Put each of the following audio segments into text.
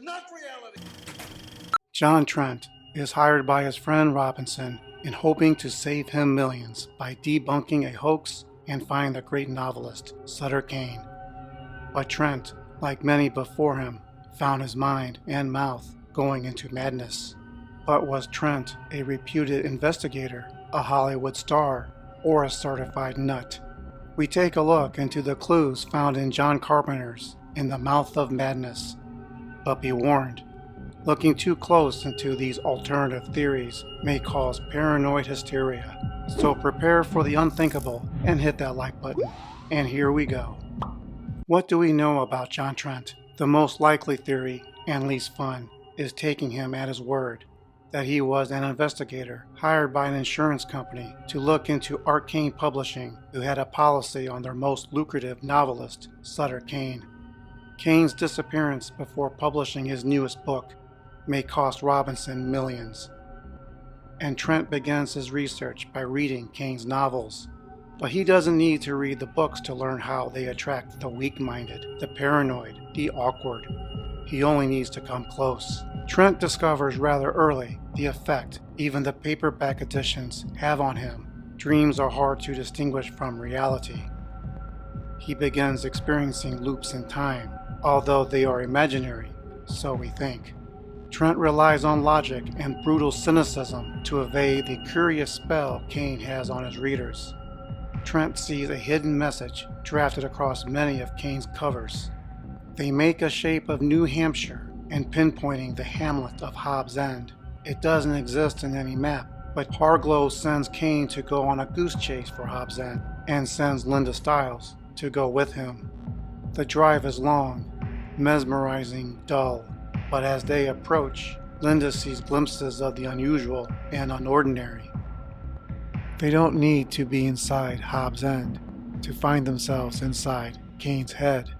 not reality. John Trent is hired by his friend Robinson in hoping to save him millions by debunking a hoax and find the great novelist Sutter Kane. But Trent, like many before him, found his mind and mouth going into madness. But was Trent a reputed investigator, a Hollywood star, or a certified nut? We take a look into the clues found in John Carpenter's In the Mouth of Madness. But be warned, looking too close into these alternative theories may cause paranoid hysteria. So prepare for the unthinkable and hit that like button. And here we go. What do we know about John Trent? The most likely theory, and least fun, is taking him at his word, that he was an investigator hired by an insurance company to look into Arcane Publishing, who had a policy on their most lucrative novelist, Sutter Kane. Kane's disappearance before publishing his newest book may cost Robinson millions. And Trent begins his research by reading Kane's novels. But he doesn't need to read the books to learn how they attract the weak-minded, the paranoid, the awkward. He only needs to come close. Trent discovers rather early the effect even the paperback editions have on him. Dreams are hard to distinguish from reality. He begins experiencing loops in time, although they are imaginary, so we think. Trent relies on logic and brutal cynicism to evade the curious spell Kane has on his readers. Trent sees a hidden message drafted across many of Kane's covers. They make a shape of New Hampshire and pinpointing the hamlet of Hobbs End. It doesn't exist in any map, but Harglow sends Kane to go on a goose chase for Hobbs End and sends Linda Stiles to go with him. The drive is long, mesmerizing, dull, but as they approach, Linda sees glimpses of the unusual and unordinary. They don't need to be inside Hobbs End to find themselves inside Kane's head.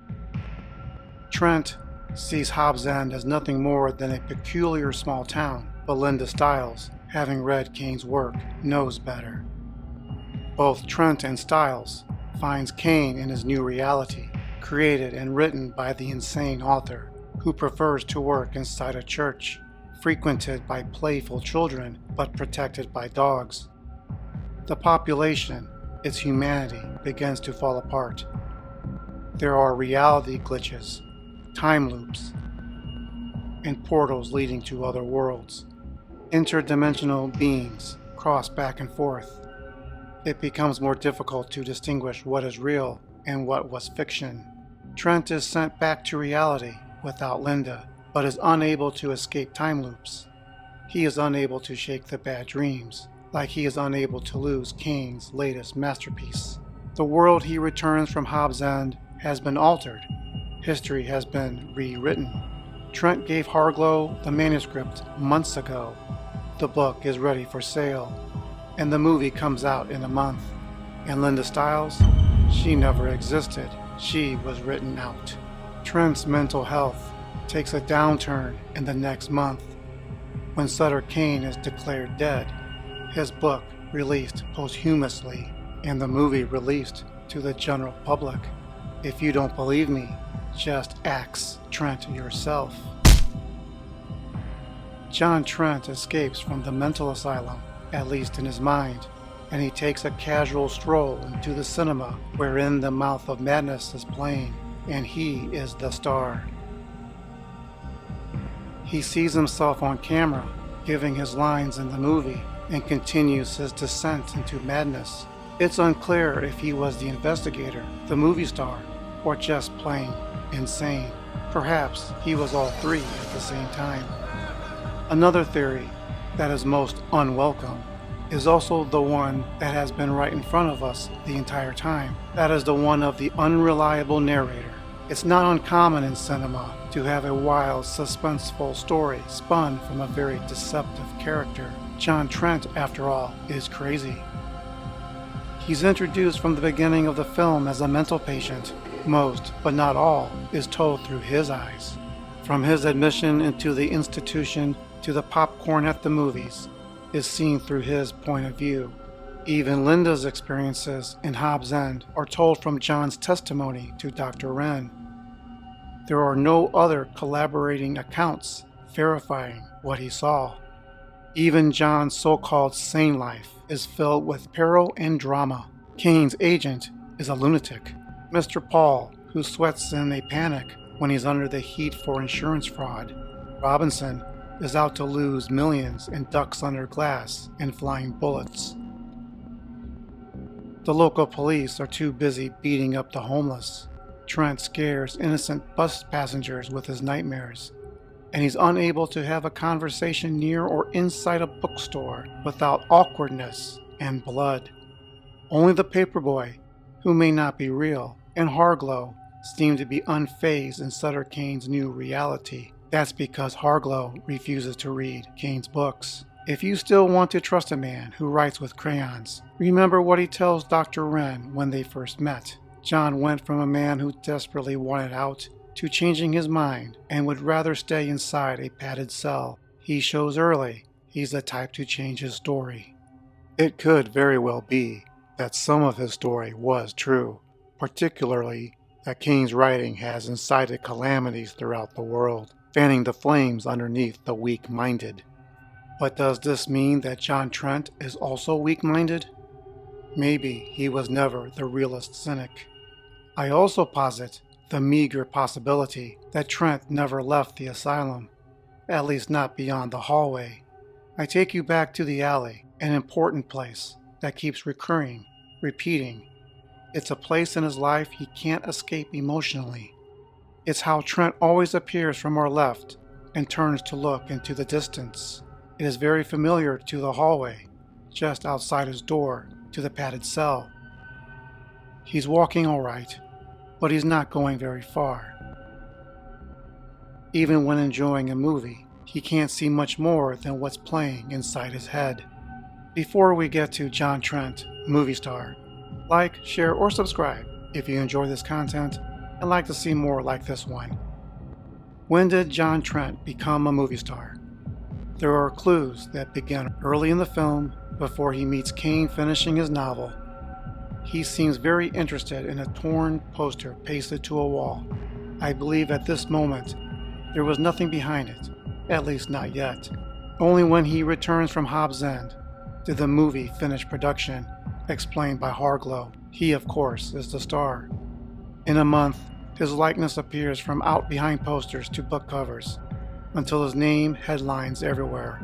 Trent sees Hobbs End as nothing more than a peculiar small town, but Linda Stiles, having read Kane's work, knows better. Both Trent and Stiles finds Kane in his new reality, created and written by the insane author, who prefers to work inside a church, frequented by playful children but protected by dogs. The population, its humanity, begins to fall apart. There are reality glitches, time loops, and portals leading to other worlds. Interdimensional beings cross back and forth. It becomes more difficult to distinguish what is real and what was fiction. Trent is sent back to reality without Linda, but is unable to escape time loops. He is unable to shake the bad dreams, like he is unable to lose Kane's latest masterpiece. The world he returns from Hobbs End has been altered. History has been rewritten. Trent gave Harglow the manuscript months ago. The book is ready for sale, and the movie comes out in a month. And Linda Stiles? She never existed. She was written out. Trent's mental health takes a downturn in the next month when Sutter Kane is declared dead, his book released posthumously, and the movie released to the general public. If you don't believe me, just ask Trent yourself. John Trent escapes from the mental asylum, at least in his mind, and he takes a casual stroll into the cinema wherein The Mouth of Madness is playing, and he is the star. He sees himself on camera, giving his lines in the movie, and continues his descent into madness. It's unclear if he was the investigator, the movie star, or just plain insane. Perhaps he was all three at the same time. Another theory that is most unwelcome is also the one that has been right in front of us the entire time. That is the one of the unreliable narrator. It's not uncommon in cinema to have a wild, suspenseful story spun from a very deceptive character. John Trent, after all, is crazy. He's introduced from the beginning of the film as a mental patient. Most, but not all, is told through his eyes. From his admission into the institution to the popcorn at the movies is seen through his point of view. Even Linda's experiences in Hobbs End are told from John's testimony to Dr. Wren. There are no other collaborating accounts verifying what he saw. Even John's so-called sane life is filled with peril and drama. Kane's agent is a lunatic, Mr. Paul, who sweats in a panic when he's under the heat for insurance fraud. Robinson is out to lose millions and ducks under glass and flying bullets. The local police are too busy beating up the homeless. Trent scares innocent bus passengers with his nightmares, and he's unable to have a conversation near or inside a bookstore without awkwardness and blood. Only the paperboy, who may not be real, and Harglow seem to be unfazed in Sutter Kane's new reality. That's because Harglow refuses to read Kane's books. If you still want to trust a man who writes with crayons, remember what he tells Dr. Wren when they first met. John went from a man who desperately wanted out to changing his mind and would rather stay inside a padded cell. He shows early he's the type to change his story. It could very well be that some of his story was true, particularly that Kane's writing has incited calamities throughout the world, fanning the flames underneath the weak-minded. But does this mean that John Trent is also weak-minded? Maybe he was never the realist cynic. I also posit the meager possibility that Trent never left the asylum, at least not beyond the hallway. I take you back to the alley, an important place that keeps recurring, repeating. It's a place in his life he can't escape emotionally. It's how Trent always appears from our left and turns to look into the distance. It is very familiar to the hallway, just outside his door to the padded cell. He's walking all right, but he's not going very far. Even when enjoying a movie, he can't see much more than what's playing inside his head. Before we get to John Trent, movie star, like, share, or subscribe if you enjoy this content and like to see more like this one. When did John Trent become a movie star? There are clues that begin early in the film before he meets Kane finishing his novel. He seems very interested in a torn poster pasted to a wall. I believe at this moment there was nothing behind it, at least not yet. Only when he returns from Hobbs End did the movie finish production, explained by Harglow. He, of course, is the star. In a month, his likeness appears from out behind posters to book covers, until his name headlines everywhere.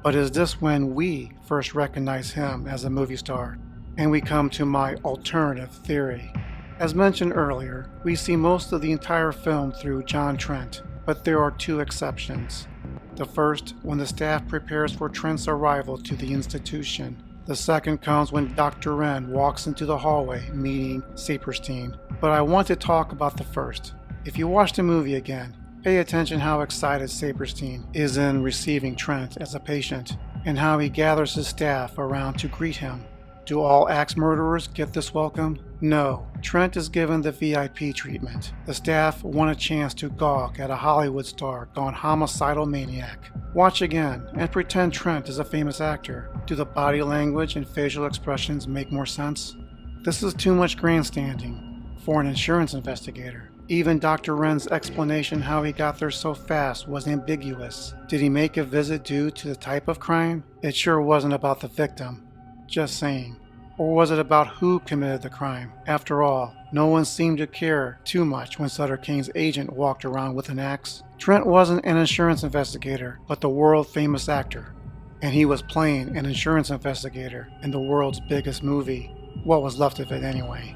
But is this when we first recognize him as a movie star? And we come to my alternative theory. As mentioned earlier, we see most of the entire film through John Trent, but there are two exceptions. The first, when the staff prepares for Trent's arrival to the institution. The second comes when Dr. Wren walks into the hallway meeting Saperstein. But I want to talk about the first. If you watch the movie again, pay attention how excited Saperstein is in receiving Trent as a patient, and how he gathers his staff around to greet him. Do all axe murderers get this welcome? No. Trent is given the VIP treatment. The staff want a chance to gawk at a Hollywood star gone homicidal maniac. Watch again and pretend Trent is a famous actor. Do the body language and facial expressions make more sense? This is too much grandstanding for an insurance investigator. Even Dr. Wren's explanation how he got there so fast was ambiguous. Did he make a visit due to the type of crime? It sure wasn't about the victim. Just saying. Or was it about who committed the crime? After all, no one seemed to care too much when Sutter Kane's agent walked around with an axe. Trent wasn't an insurance investigator, but the world-famous actor. And he was playing an insurance investigator in the world's biggest movie. What was left of it anyway?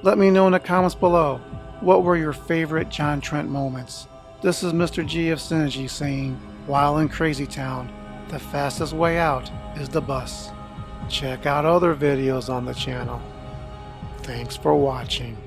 Let me know in the comments below, what were your favorite John Trent moments? This is Mr. G of Synergy saying, while in Crazy Town, the fastest way out is the bus. Check out other videos on the channel. Thanks for watching.